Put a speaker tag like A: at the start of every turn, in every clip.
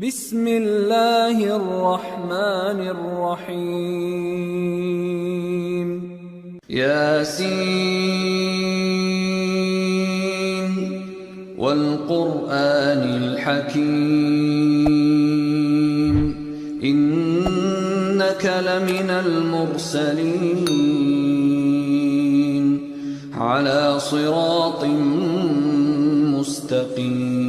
A: بسم الله الرحمن الرحيم ياسين والقرآن الحكيم إنك لمن المرسلين على صراط مستقيم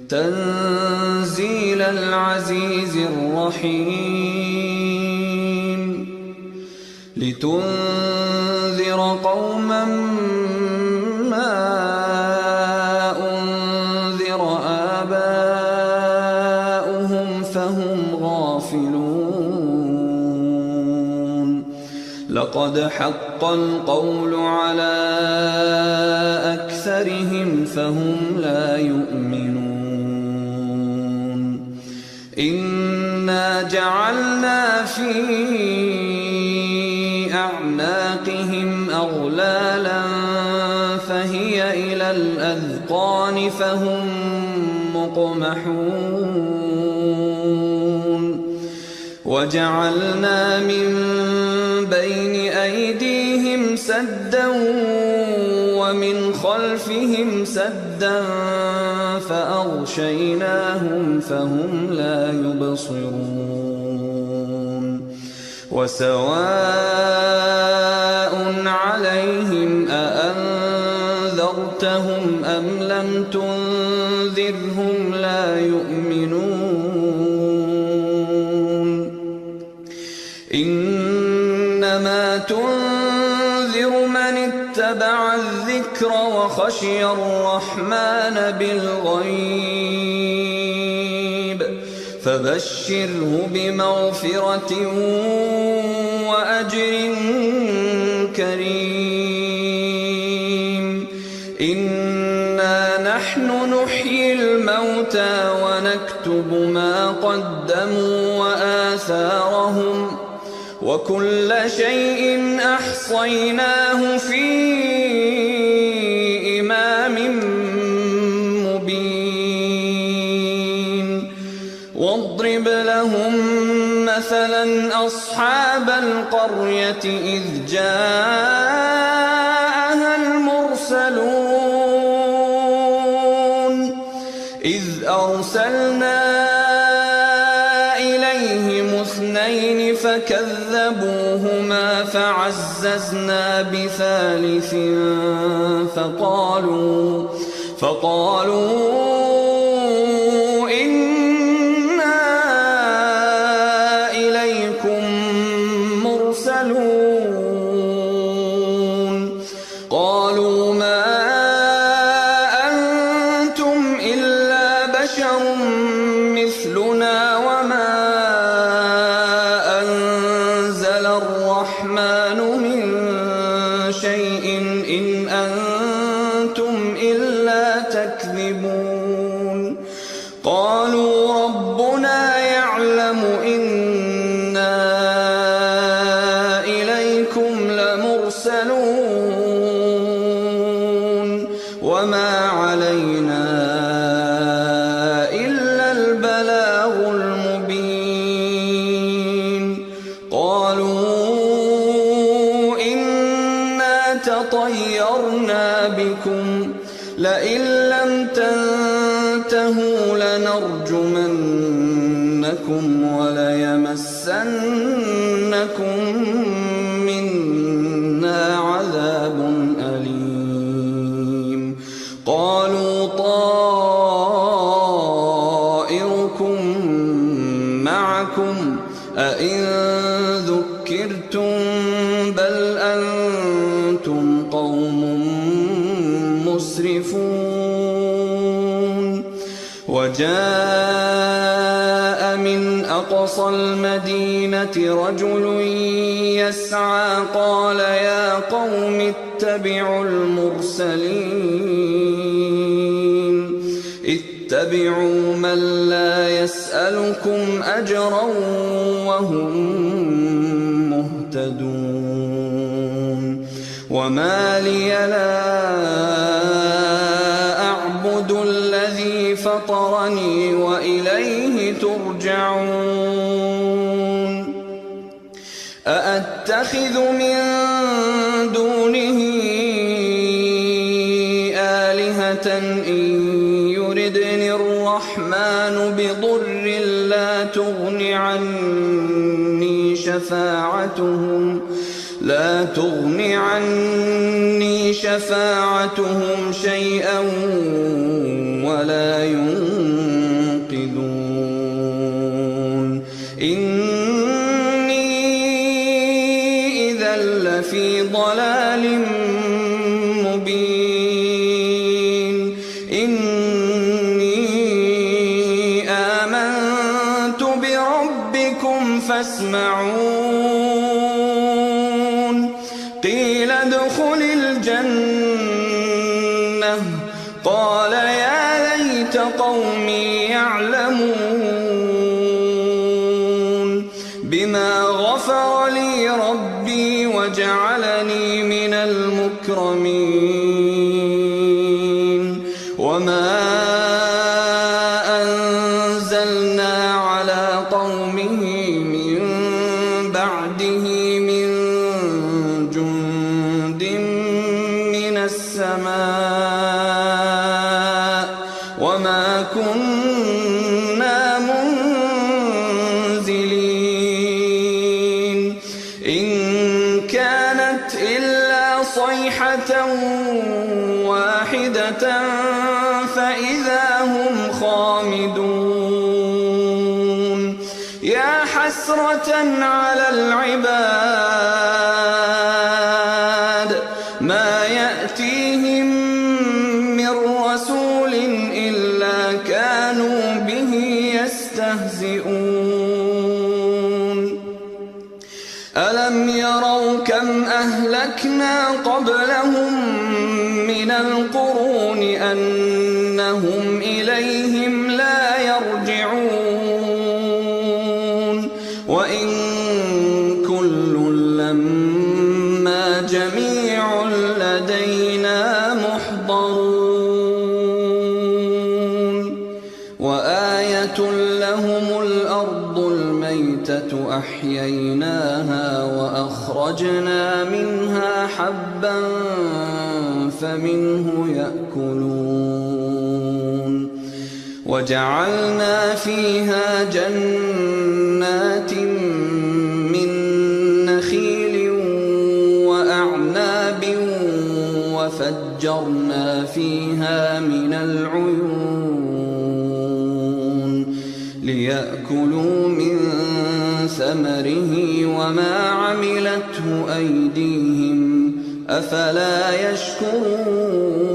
A: تنزيل العزيز الرحيم لتنذر قوما ما أنذر آباؤهم فهم غافلون لقد حق القول على أكثرهم فهم لا يؤمنون إنا جعلنا في أعناقهم أغلالا فهي إلى الأذقان فهم مقمحون وجعلنا من بين أيديهم سدا ومن خلفهم سدا فأغشيناهم فهم لا يبصرون وسواء عليهم أأنذرتهم أم لم تنذرهم لا يؤمنون إنما تنذر من اتبع الذكر وخشي الرحمن بالغيب فبشره بمغفرة وأجر كريم إنا نحن نحيي الموتى ونكتب ما قدموا وآثارهم وكل شيء أحصيناه في إمام مبين واضرب لهم مثلا أصحاب القرية إذ جاءها المرسلون إذ أرسلنا إليهم اثنين فكذبوهما فعززنا بثالث فقالوا إنا إليكم مرسلون قالوا ما أنتم إلا بشر مثلنا وما أنزل الرحمن من شيء إن أنتم إلا تكذبون قالوا ربنا يعلم إنا إليكم لمرسلون وما علينا إلا البلاغ المبين قالوا إنا تطيرنا بكم لئن لم تنتهوا لنرجمنكم وليمسنكم منا عذاب أليم قالوا طائركم معكم أئن ذكرتم بل أنتم قوم مسرفون وجاء من أقصى المدينة رجل يسعى قال يا قوم اتبعوا المرسلين اتبعوا من لا يسألكم أجرا وهم مهتدون وما لي لا أعبد الذي فطرني وإليه ترجعون أأتخذ من دونه آلهة إن يردني الرحمن بضر لا تغن عني شفاعتهم شيئا ولا ينقذون إني إذا لفي ضلال مبين إني آمنت بربكم فاسمعون قيل ادخل الجنة قال يا ليت قومي يعلمون بما غفر لي ربي وجعلني من المكرمين وما أنزلنا على قومه من بعده من جند من السماء وما كنا منزلين إن كانت إلا صيحة واحدة فإذا هم خامدون يا حسرة على العباد ما يأتيهم من رسول إلا كانوا به يستهزئون ألم يروا كم أهلكنا قبلهم من القرون أنهم إليهم لا يرجعون وإن كل لما جميع لدينا محضرون وآية لهم الأرض الميتة أحييناها وأخرجنا منها حبا فمنه يأكلون وجعلنا فيها جنات من نخيل وأعناب وفجرنا فيها من العيون ليأكلوا من ثمره وما عملته أيديهم أفلا يشكرون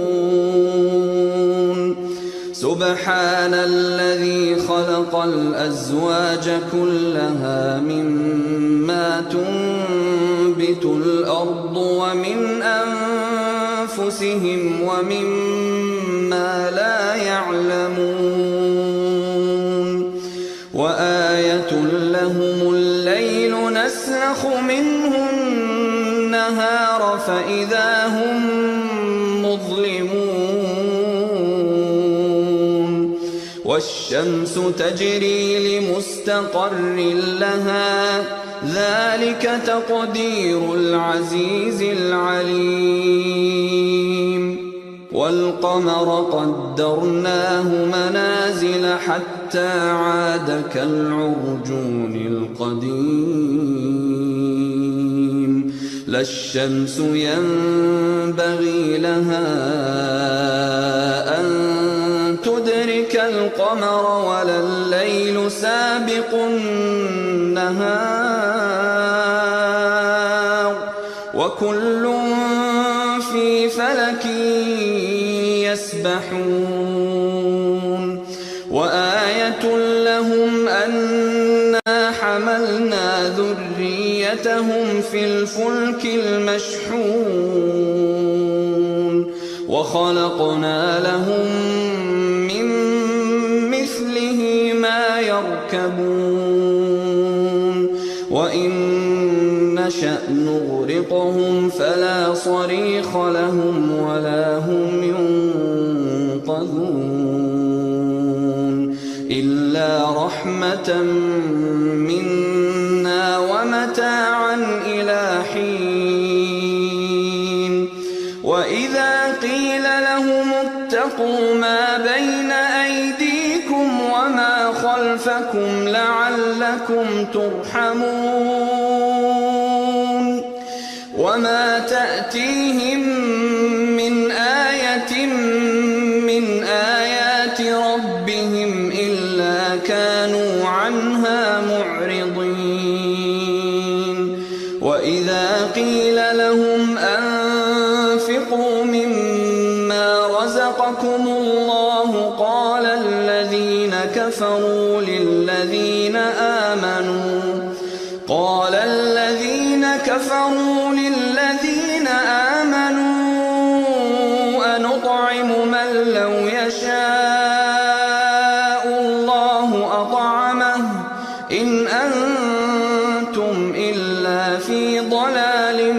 A: سبحان الذي خلق الأزواج كلها مما تنبت الأرض ومن أنفسهم ومما لا يعلمون وآية لهم الليل نسلخ منه النهار فإذا هم مظلمون والشمس تجري لمستقر لها ذلك تقدير العزيز العليم والقمر قدرناه منازل حتى عاد كالعرجون القديم لا الشمس ينبغي لها أن تدرك القمر ولا الليل سابق النهار وكل في فلك يسبحون وآية لهم أنا حملنا ذريتهم في الفلك المشحون وخلقنا لهم من مثله ما يركبون وإن نشأ نغرقهم فلا صريخ لهم ولا هم ينقذون إلا رحمة منا ومتاعا إلى حين وإذا قيل لهم اتقوا ما بين أيديكم وما خلفكم لعلكم ترحمون وما تأتيهم من آية من آيات ربهم إلا كانوا عنها معرضين وإذا قيل لهم أنفقوا مما رزقكم الله قال الذين كفروا للذين آمنوا أنطعم من لو يشاء الله أطعمه إن أنتم إلا في ضلال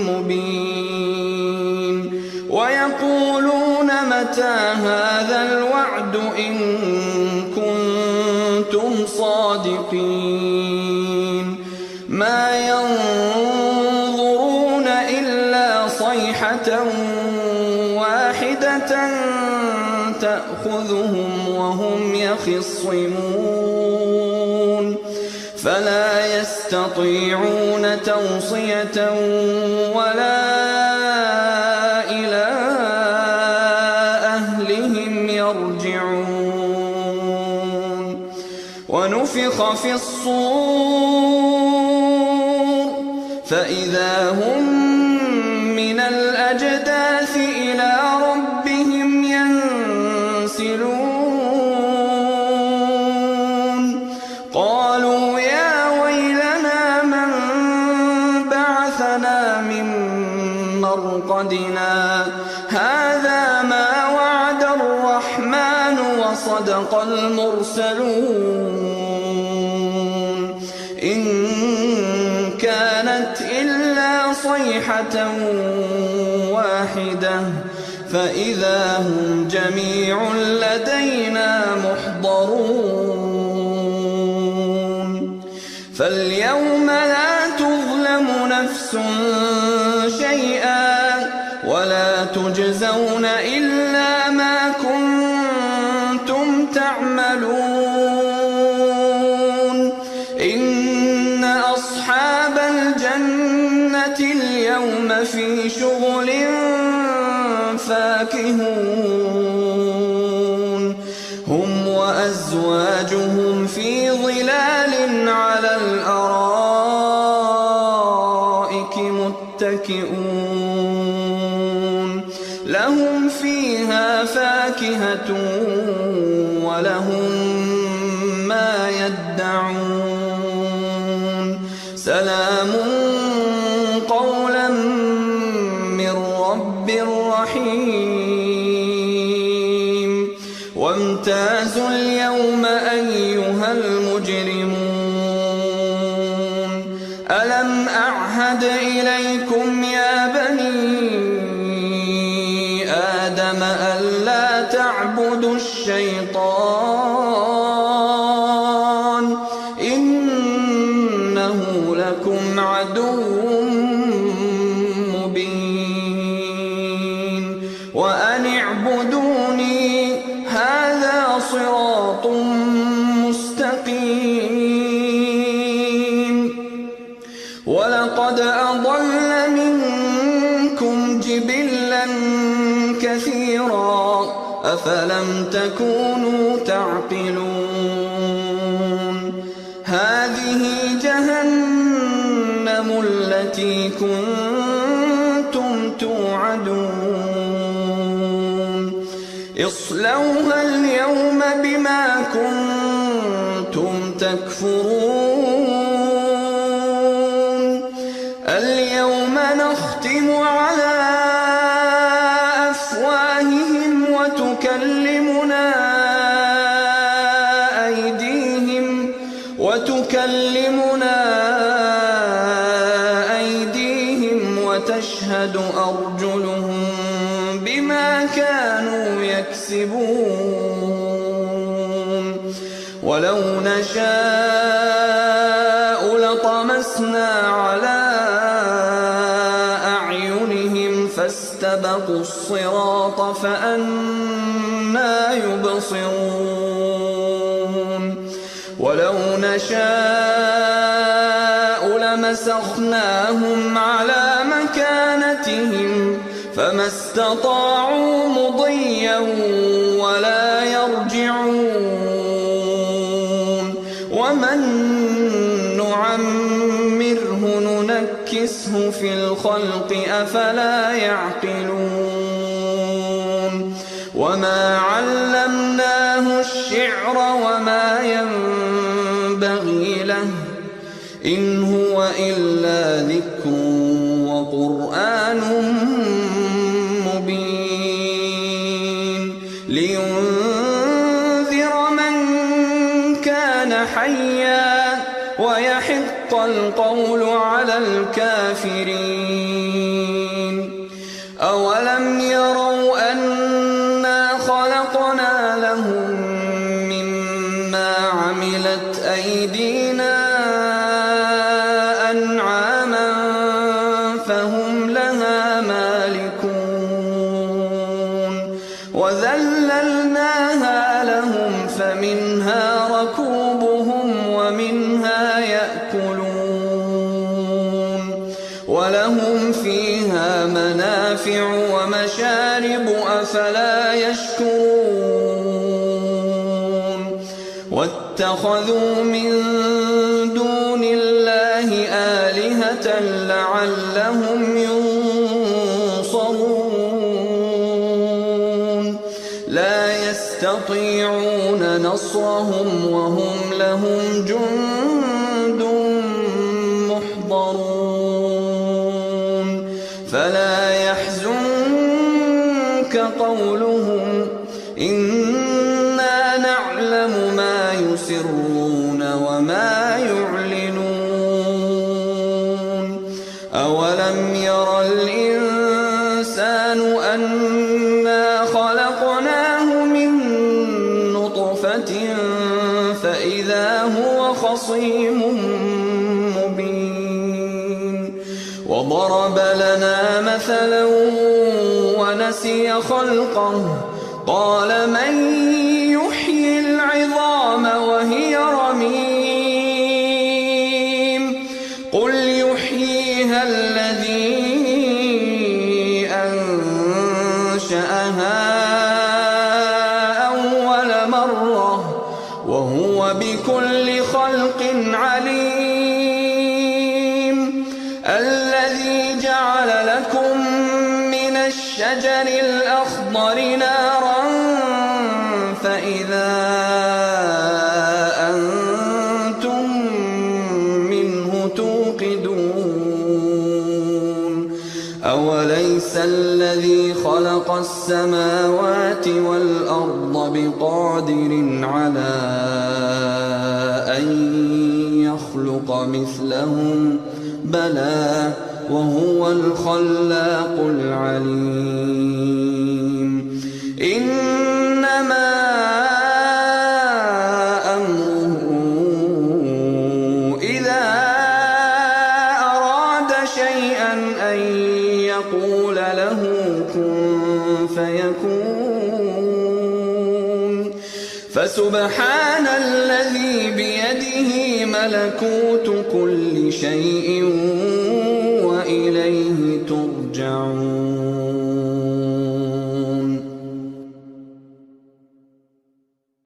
A: مبين ويقولون متى هذا الوعد إن كنتم صادقين ما ينظرون إلا صيحة واحدة تأخذهم وهم يخصمون فلا يستطيعون توصية ولا إلى أهلهم يرجعون ونفخ في الصور فإذا هم من الأجداث إلى ربهم ينسلون قالوا يا ويلنا من بعثنا من مرقدنا هذا ما وعد الرحمن وصدق المرسلون إن كانت إلا صيحة واحدة فإذا هم جميع لدينا محضرون فاليوم لا تظلم نفس شيئا ولا تجزون إلا ما كنتم تعملون إن أصحاب الجنة اليوم في شغل فاكهون هم وأزواجهم في ظلال على الأرائك متكئون لهم فيها فاكهة ولهم ما يدعون سلام قولا من رب رحيم وامتازوا اليوم أيها المجرمون ألم أعهد إليكم يا بني آدم ألا تعبدوا الشيطان إنه لكم عدو مبين وأن اعبدوني هذا صراط مستقيم ولقد أضل منكم جبلا كثيرا أفلم تكونوا تعقلون هذه جهنم التي كنتم توعدون اصلوها اليوم بما كنتم تكفرون اليوم نختم على أفواههم وتكلمنا أيديهم وتشهد أرجلهم بما كانوا يكسبون ولو نشاء لطمسنا على أعينهم فاستبقوا الصراط فأنى يبصرون ولو نشاء لمسخناهم على مكانتهم فما استطاعوا مضيا ولا يرجعون ومن نعمره ننكسه في الخلق أفلا يعقلون وما علمناه الشعر وما ينبغي له إن هو إلا ذكر وقرآن مبين لينذر من كان حيا ويحق القول على الكافرين أولم يروا أنا خلقنا لهم مما عملت أيدينا أنعاما فهم لها مالكون وذللناها لهم فمنها ركوبهم ومنها يأكلون ولهم فيها منافع ومشارب أفلا يشكرون واتخذوا من دون الله آلهة لعلهم ينصرون لا يستطيعون نصرهم وهم لهم جند محضرون فلا يحزنك قولهم إنا نعلم ما يسرون وما يعلنون أولم ير الإنسان أنا خلقناه من نطفة فإذا هو خصيم مبين وضرب لنا مثلا ونسي خلقه قال من يحيي العظام وهي رميم قل يحييها الذي أنشأها أول مرة وهو بكل خلق عليم الذي جعل لكم من الشجر الأخضر نارا فإذا أنتم منه توقدون أوليس الذي خلق السماوات والأرض بقادر على أن يخلق مثلهم بلى وهو الخلاق العليم إنما أمره إذا أراد شيئا أن يقول له كن فيكون فسبحان الذي بيده ملكوت كل شيء